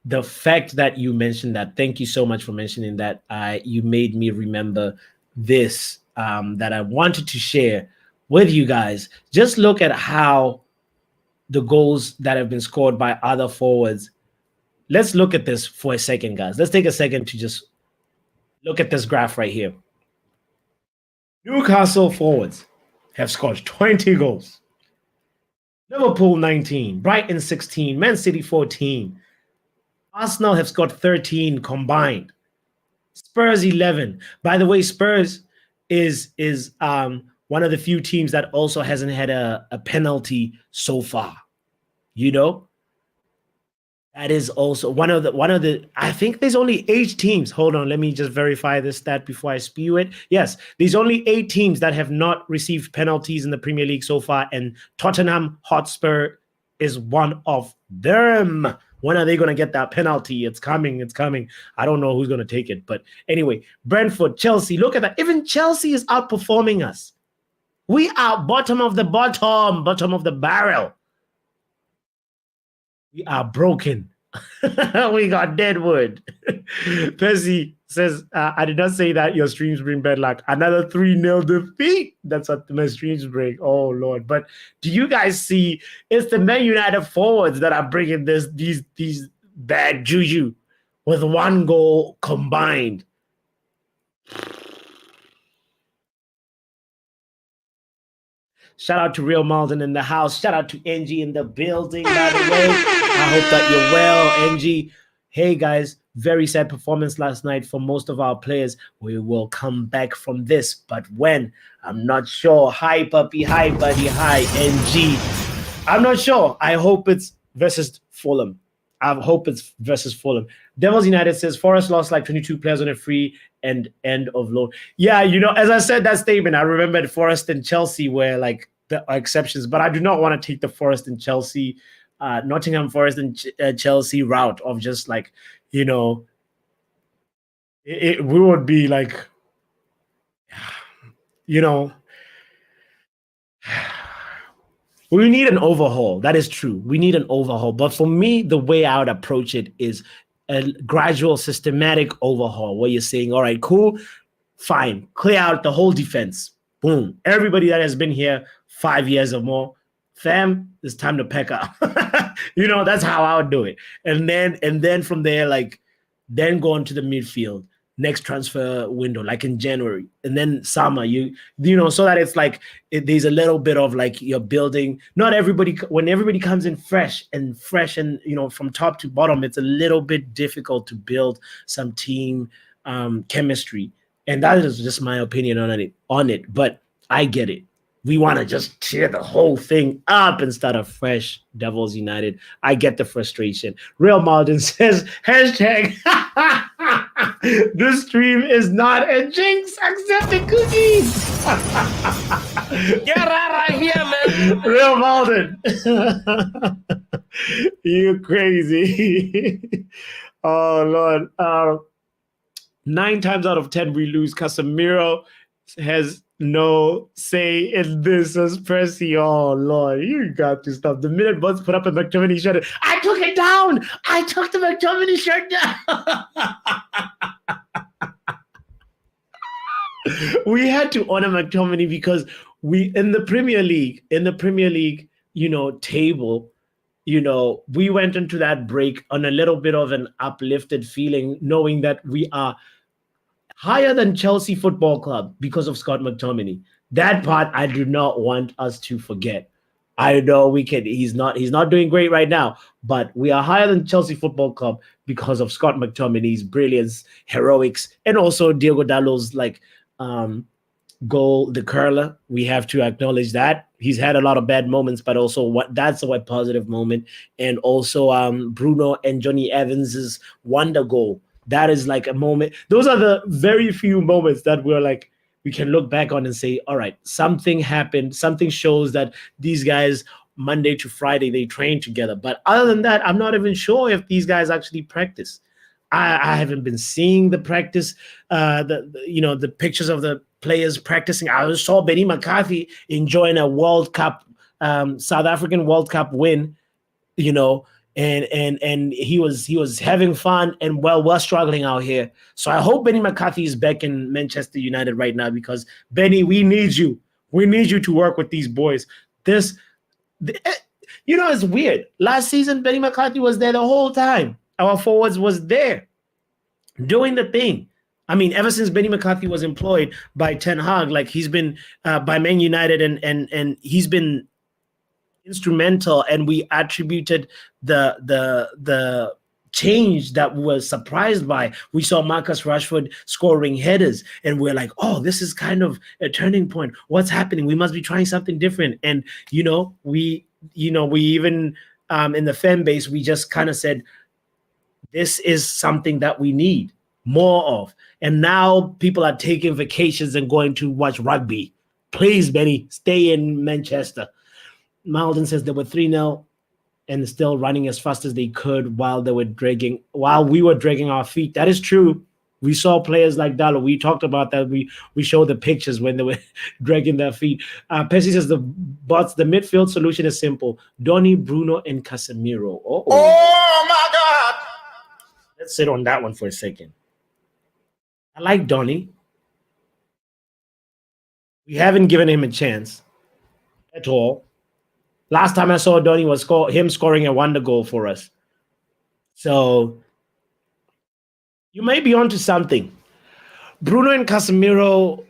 the fact that you mentioned that, thank you so much for mentioning that. You made me remember this that I wanted to share with you guys. Just look at how the goals that have been scored by other forwards. Let's look at this for a second, guys. Let's take a second to just look at this graph right here. Newcastle forwards have scored 20 goals. Liverpool 19, Brighton 16, Man City 14. Arsenal have scored 13 combined. Spurs 11. By the way, Spurs is one of the few teams that also hasn't had a penalty so far. You know, that is also one of the. I think there's only 8 teams. Hold on, let me just verify this stat before I spew it. Yes, there's only 8 teams that have not received penalties in the Premier League so far, and Tottenham Hotspur is one of them. When are they going to get that penalty? It's coming. It's coming. I don't know who's going to take it. But anyway, Brentford, Chelsea, look at that. Even Chelsea is outperforming us. We are bottom of the barrel. We are broken. We got deadwood. Percy says, I did not say that your streams bring bad luck. Another 3-0 defeat. That's what my streams bring. Oh, Lord. But do you guys see, it's the Man United forwards that are bringing these bad juju with 1 goal combined. Shout out to Real Malden in the house. Shout out to Angie in the building, by the way. I hope that you're well, Angie. Hey, guys, very sad performance last night for most of our players. We will come back from this, but when? I'm not sure. Hi, puppy. Hi, buddy. Hi, Angie. I'm not sure. I hope it's versus Fulham. I hope it's versus Fulham. Devils United says Forest lost like 22 players on a free and end of loan. Yeah, you know, as I said that statement, I remembered Forest and Chelsea were like the exceptions, but I do not want to take the Forest and Chelsea, Nottingham Forest and Chelsea route of just like, you know, we would be like, you know, we need an overhaul. That is true. We need an overhaul. But for me, the way I would approach it is a gradual, systematic overhaul where you're saying, all right, cool, fine, clear out the whole defense. Boom. Everybody that has been here 5 years or more, fam, it's time to pack up. You know, that's how I would do it. And then from there, like, then go into the midfield. Next transfer window, like in January, and then summer, you know, so that it's like there's a little bit of like you're building. Not everybody, when everybody comes in fresh and you know, from top to bottom, it's a little bit difficult to build some team chemistry, and that is just my opinion on it. But I get it. We want to just tear the whole thing up and start a fresh Devils United. I get the frustration. Real Malden says, hashtag, this stream is not a jinx, accept the cookies. Get out of here, man. Real Malden. You crazy. Oh, Lord. 9 times out of 10, we lose. Casemiro has no say in this as Percy. Oh, Lord, you got to stop. The minute Buzz put up a McTominay shirt, I took it down. I took the McTominay shirt down. We had to honor McTominay because we, in the Premier League, you know, table, you know, we went into that break on a little bit of an uplifted feeling, knowing that we are higher than Chelsea Football Club because of Scott McTominay. That part I do not want us to forget. I know we can. He's not doing great right now, but we are higher than Chelsea Football Club because of Scott McTominay's brilliance, heroics, and also Diogo Dalot's like goal, the curler. We have to acknowledge that he's had a lot of bad moments, but also that's a positive moment, and also Bruno and Johnny Evans's wonder goal. That is like a moment. Those are the very few moments that we're like, we can look back on and say, all right, something happened. Something shows that these guys, Monday to Friday, they train together. But other than that, I'm not even sure if these guys actually practice. I haven't been seeing the practice, the pictures of the players practicing. I saw Benny McCarthy enjoying a World Cup, South African World Cup win, you know, and he was having fun, and we're struggling out here. So I hope Benny McCarthy is back in Manchester United right now, because Benny, we need you. We need you to work with these boys. You know, it's weird. Last season, Benny McCarthy was there the whole time. Our forwards was there doing the thing. I mean, ever since Benny McCarthy was employed by Ten Hag, like he's been by Man United, and he's been instrumental, and we attributed the change that we were surprised by. We saw Marcus Rashford scoring headers, and we're like, oh, this is kind of a turning point. What's happening? We must be trying something different. And we even in the fan base, we just kind of said, this is something that we need more of. And now people are taking vacations and going to watch rugby. Please, Benny, stay in Manchester. Malden says they were 3-0 and still running as fast as they could while we were dragging our feet. That is true. We saw players like Dallo. We talked about that. We showed the pictures when they were dragging their feet. Percy says the midfield solution is simple. Donny, Bruno, and Casemiro. Oh my God. Let's sit on that one for a second. I like Donny. We haven't given him a chance at all. Last time I saw Donny was him scoring a wonder goal for us. So you may be onto something. Bruno and Casemiro,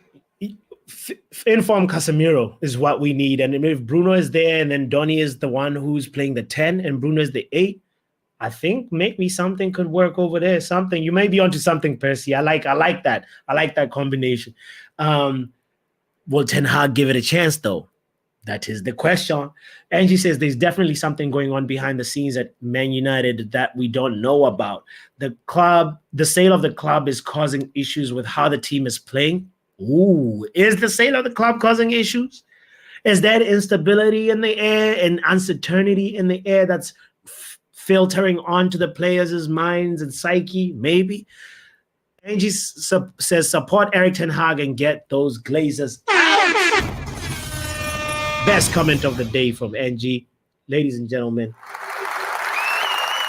inform Casemiro is what we need. And if Bruno is there and then Donny is the one who's playing the 10 and Bruno is the 8, I think maybe something could work over there. Something. You may be onto something, Percy. I like that. I like that combination. Will Ten Hag give it a chance, though? That is the question. Angie says there's definitely something going on behind the scenes at Man United that we don't know about. The sale of the club is causing issues with how the team is playing. Ooh, is the sale of the club causing issues? Is that instability in the air and uncertainty in the air that's filtering onto the players' minds and psyche? Maybe. Angie says support eriktenhag and get those Glazers out. Best comment of the day from Angie. Ladies and gentlemen,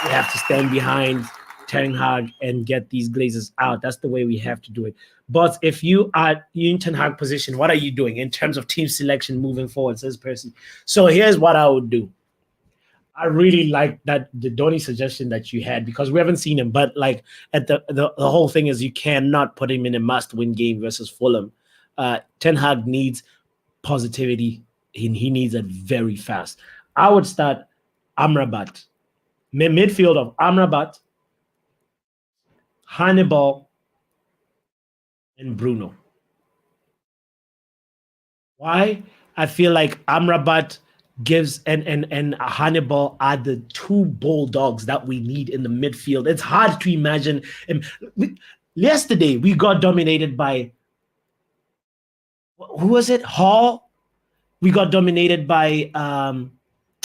we have to stand behind Ten Hag and get these Glazers out. That's the way we have to do it. But if you are in Ten Hag position, what are you doing in terms of team selection moving forward, says Percy? So here's what I would do. I really like the Donny suggestion that you had, because we haven't seen him. But like at the whole thing is you cannot put him in a must-win game versus Fulham. Ten Hag needs positivity. He needs it very fast. I would start Amrabat. Midfield of Amrabat, Hannibal, and Bruno. Why? I feel like Amrabat gives and Hannibal are the two bulldogs that we need in the midfield. It's hard to imagine. Yesterday, we got dominated by, who was it? Hall. We got dominated by, did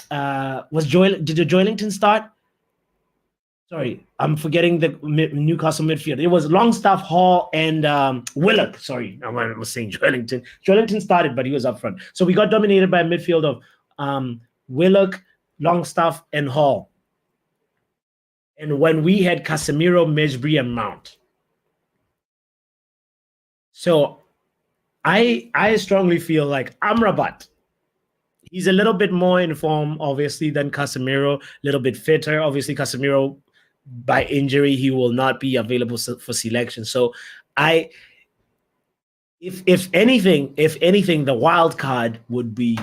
the Joelinton start? Sorry, I'm forgetting the Newcastle midfield. It was Longstaff, Hall, and Willock. Sorry, I was saying Joelinton. Joelinton started, but he was up front. So we got dominated by a midfield of Willock, Longstaff, and Hall. And when we had Casemiro, Mejbri, and Mount. So I strongly feel like Amrabat, he's a little bit more in form, obviously, than Casemiro, a little bit fitter. Obviously, Casemiro, by injury, he will not be available for selection. So if anything, the wild card would be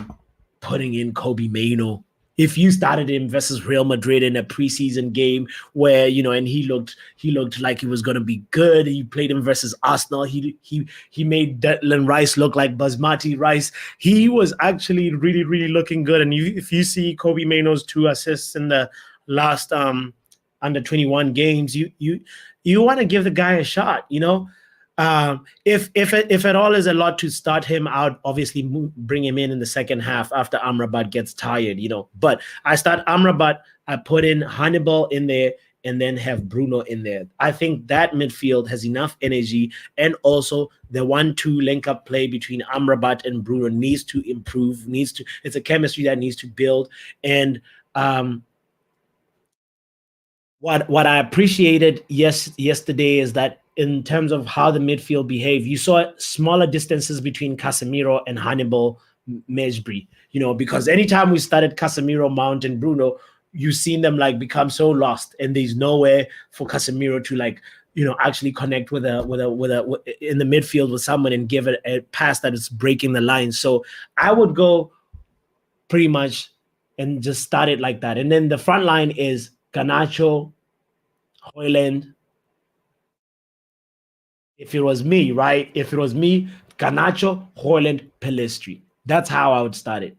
putting in Kobe Mainoo. If you started him versus Real Madrid in a preseason game where, and he looked like he was going to be good. He played him versus Arsenal. He made Declan Rice look like basmati rice. He was actually really, really looking good. And if you see Kobe Mainoo's 2 assists in the last under 21 games, you want to give the guy a shot, If at all is a lot to start him out, obviously bring him in the second half after Amrabat gets tired, But I start Amrabat, I put in Hannibal in there, and then have Bruno in there. I think that midfield has enough energy, and also the 1-2 link-up play between Amrabat and Bruno needs to improve. It's a chemistry that needs to build. And what I appreciated yesterday is that in terms of how the midfield behaved, you saw smaller distances between Casemiro and Hannibal Mejbri, because anytime we started Casemiro, Mount, and Bruno, you've seen them become so lost, and there's nowhere for Casemiro to actually connect with in the midfield with someone and give it a pass that is breaking the line. So I would go pretty much and just start it like that. And then the front line is Garnacho, Haaland. If it was me, right? If it was me, Garnacho, Haaland, Pelistri. That's how I would start it.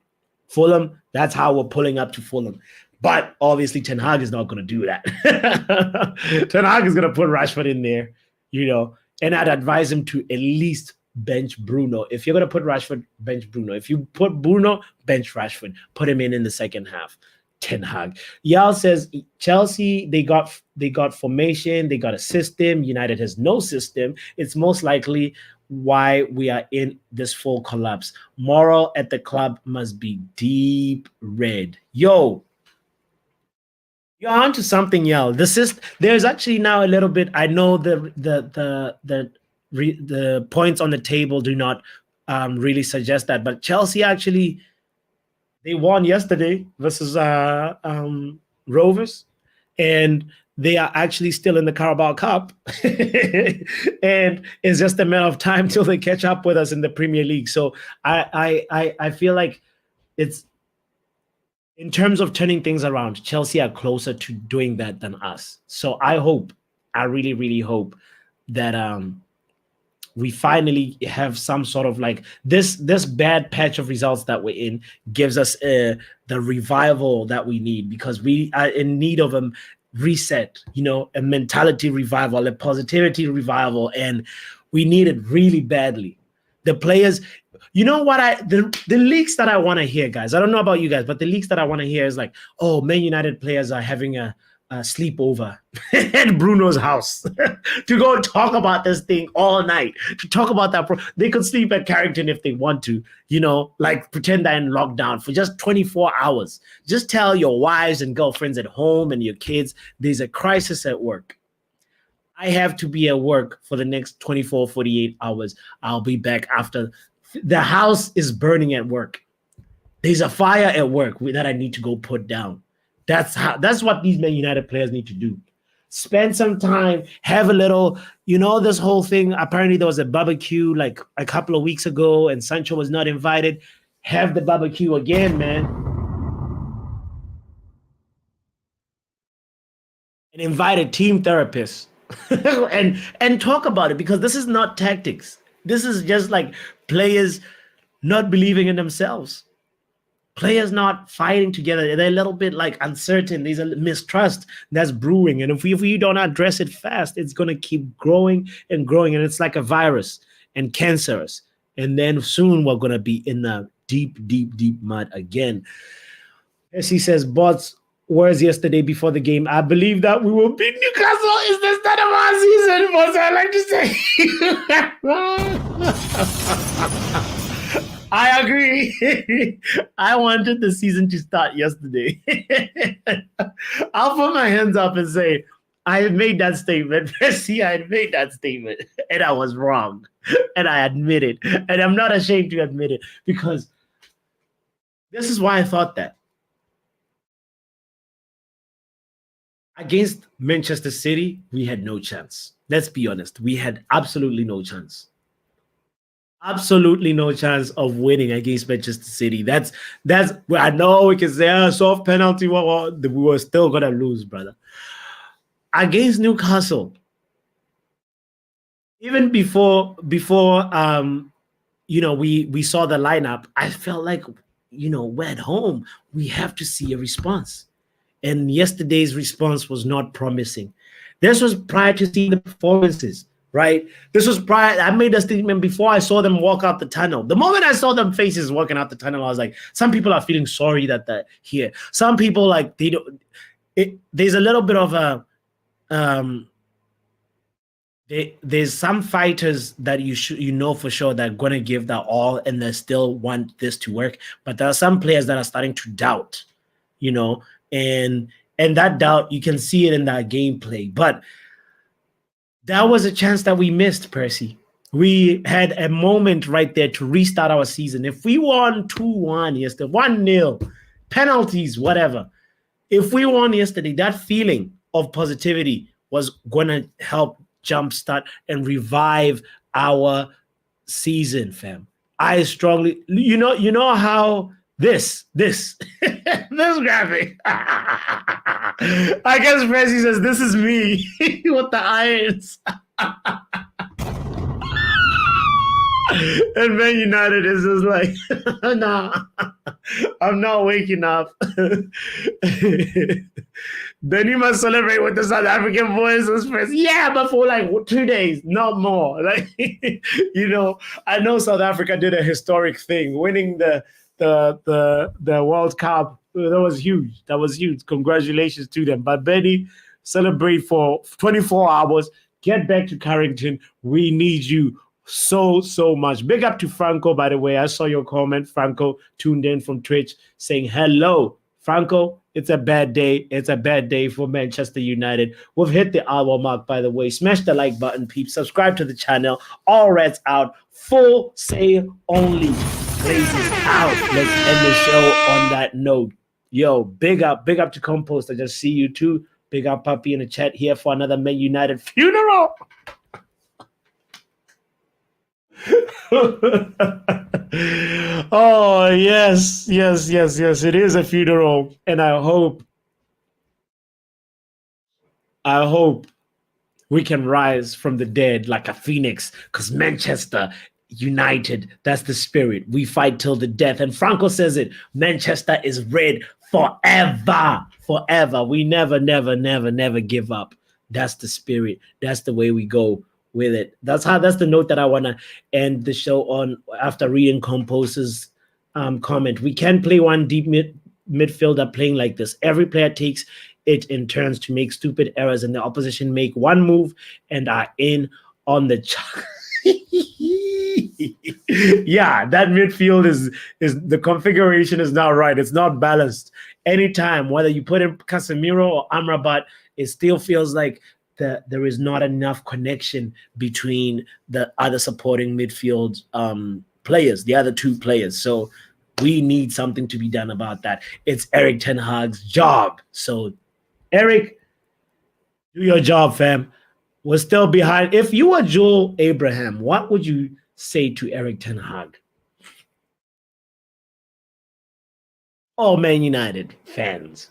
Fulham, that's how we're pulling up to Fulham. But obviously, Ten Hag is not going to do that. Ten Hag is going to put Rashford in there, and I'd advise him to at least bench Bruno. If you're going to put Rashford, bench Bruno. If you put Bruno, bench Rashford. Put him in the second half. Ten Hag. Yal says Chelsea, they got formation, they got a system. United has no system. It's most likely why we are in this full collapse. Moral at the club must be deep red. You're onto something, Yal. There's actually now a little bit. I know the points on the table do not really suggest that, but Chelsea actually. They won yesterday versus Rovers, and they are actually still in the Carabao Cup. And it's just a matter of time till they catch up with us in the Premier League. So I feel like it's, in terms of turning things around, Chelsea are closer to doing that than us. So I really, really hope that we finally have some sort of like this bad patch of results that we're in gives us the revival that we need, because we are in need of a reset, a mentality revival, a positivity revival, and we need it really badly. The players, the leaks that I want to hear, guys, I don't know about you guys, but the leaks that I want to hear is like, oh, Man United players are having a sleepover at Bruno's house to go talk about this thing all night, to talk about that. They could sleep at Carrington if they want to, like pretend they're in lockdown for just 24 hours. Just tell your wives and girlfriends at home and your kids, there's a crisis at work. I have to be at work for the next 24, 48 hours. I'll be back after. The house is burning at work. There's a fire at work that I need to go put down. That's what these Man United players need to do. Spend some time, have a little, this whole thing. Apparently there was a barbecue like a couple of weeks ago and Sancho was not invited. Have the barbecue again, man. And invite a team therapist and talk about it, because this is not tactics. This is just like players not believing in themselves. Players not fighting together. They're a little bit like uncertain. There's a mistrust that's brewing. And if we don't address it fast, it's going to keep growing and growing. And it's like a virus and cancerous. And then soon we're going to be in the deep, deep, deep mud again. As he says, Bots, words yesterday before the game. I believe that we will beat Newcastle. Is the start of our season, Bots, I like to say. I agree. I wanted the season to start yesterday. I'll put my hands up and say, I had made that statement. See, I had made that statement and I was wrong. And I admit it. And I'm not ashamed to admit it, because this is why I thought that. Against Manchester City, we had no chance. Let's be honest. We had absolutely no chance. Absolutely no chance of winning against Manchester City. That's I know we can say soft penalty. We were still gonna lose, brother. Against Newcastle, even before we saw the lineup, I felt like we're at home. We have to see a response, and yesterday's response was not promising. This was prior to seeing the performances. Right? This was prior. I made a statement before I saw them walk out the tunnel. The moment I saw them faces walking out the tunnel, I was like, some people are feeling sorry that they're here. Some people, like, they don't. There's a little bit of a there's some fighters that you for sure that are going to give that all and they still want this to work. But there are some players that are starting to doubt, and that doubt, you can see it in that gameplay. But that was a chance that we missed, Percy. We had a moment right there to restart our season. If we won 2-1 yesterday, 1-0, penalties, whatever. If we won yesterday, that feeling of positivity was going to help jumpstart and revive our season, fam. I strongly, how this graphic, I guess Messi says, this is me with the irons. And Man United is just like, nah, I'm not waking up. Then you must celebrate with the South African boys. Yeah, but for like 2 days, not more. Like, I know South Africa did a historic thing, winning the World Cup. That was huge. That was huge. Congratulations to them. But Benny, celebrate for 24 hours. Get back to Carrington. We need you so much. Big up to Franco, by the way. I saw your comment. Franco tuned in from Twitch saying hello. Franco, it's a bad day. It's a bad day for Manchester United. We've hit the hour mark, by the way. Smash the like button, peeps. Subscribe to the channel. All reds out. Full sale only. Blazes out. Let's end the show on that note. Yo, big up to Compost. I just see you too. Big up, Puppy, in the chat here for another Man United funeral. Oh, yes. It is a funeral. And I hope we can rise from the dead like a phoenix, because Manchester United, that's the spirit. We fight till the death. And Franco says it, Manchester is red forever. We never give up. That's the spirit. That's the way we go with it. That's the note that I want to end the show on after reading Compose's comment. We can't play one deep midfielder playing like this. Every player takes it in turns to make stupid errors, and the opposition make one move and are in on the yeah, that midfield is the configuration is not right. It's not balanced. Anytime, whether you put in Casemiro or Amrabat, it still feels like there is not enough connection between the other supporting midfield players, the other two players. So we need something to be done about that. It's Eriktenhag's job. So, Erik, do your job, fam. We're still behind. If you were Joel Abraham, what would you say to Eriktenhag? All Man United fans.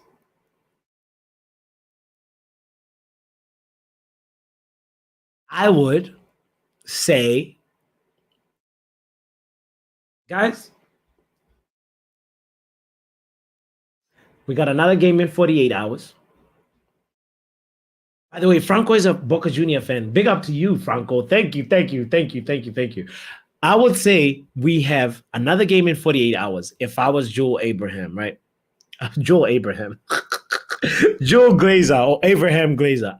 I would say, guys, we got another game in 48 hours. By the way, Franco is a Boca Junior fan. Big up to you, Franco. Thank you. I would say we have another game in 48 hours. If I was Joel Abraham, right? Joel Abraham. Joel Glazer or Abraham Glazer.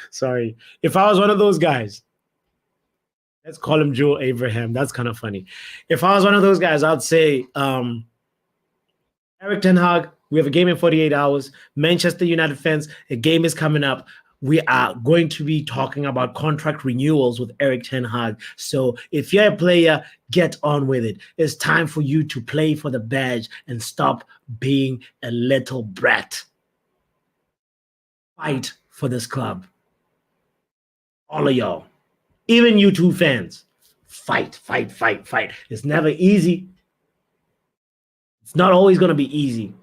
Sorry. If I was one of those guys, let's call him Joel Abraham. That's kind of funny. If I was one of those guys, I'd say Eriktenhag, we have a game in 48 hours. Manchester United fans, a game is coming up. We are going to be talking about contract renewals with Eriktenhag. So if you're a player, get on with it. It's time for you to play for the badge and stop being a little brat. Fight for this club. All of y'all. Even you two fans. Fight. It's never easy. It's not always going to be easy.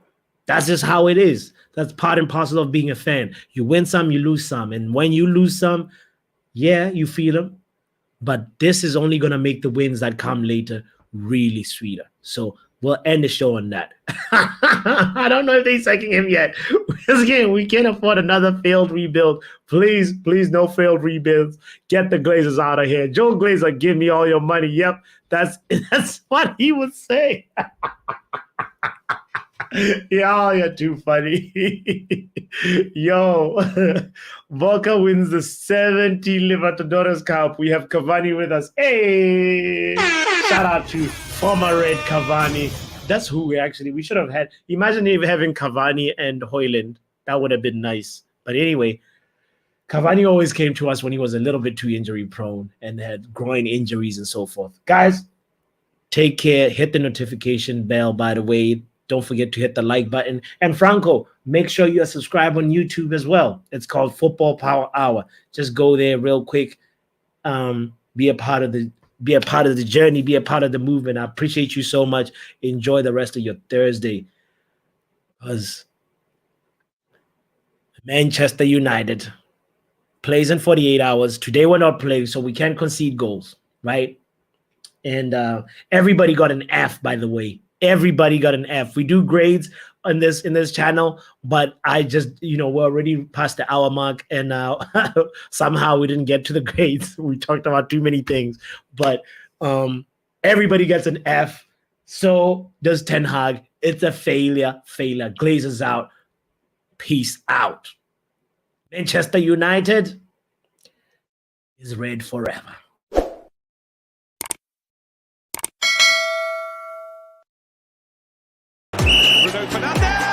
That's just how it is. That's part and parcel of being a fan. You win some, you lose some. And when you lose some, yeah, you feel them. But this is only going to make the wins that come later really sweeter. So we'll end the show on that. I don't know if they're sacking him yet. Again, we can't afford another failed rebuild. Please, no failed rebuilds. Get the Glazers out of here. Joe Glazer, give me all your money. Yep, that's what he would say. Y'all, you're too funny. Yo, Boca wins the 70 Libertadores Cup. We have Cavani with us. Hey, shout out to former Red Cavani. That's who we should have had. Imagine even having Cavani and Haaland. That would have been nice. But anyway, Cavani always came to us when he was a little bit too injury prone and had groin injuries and so forth. Guys, take care. Hit the notification bell, by the way. Don't forget to hit the like button. And Franco, make sure you are subscribed on YouTube as well. It's called Football Power Hour. Just go there real quick. Be a part of the journey. Be a part of the movement. I appreciate you so much. Enjoy the rest of your Thursday. Because Manchester United plays in 48 hours. Today we're not playing, so we can't concede goals, right? And everybody got an F, by the way. Everybody got an F. We do grades on this channel, but I just, we're already past the hour mark, and somehow we didn't get to the grades. We talked about too many things, but everybody gets an F. So does Ten Hag. It's a failure. Glazers out. Peace out. Manchester United is red forever. Bruno Fernandes.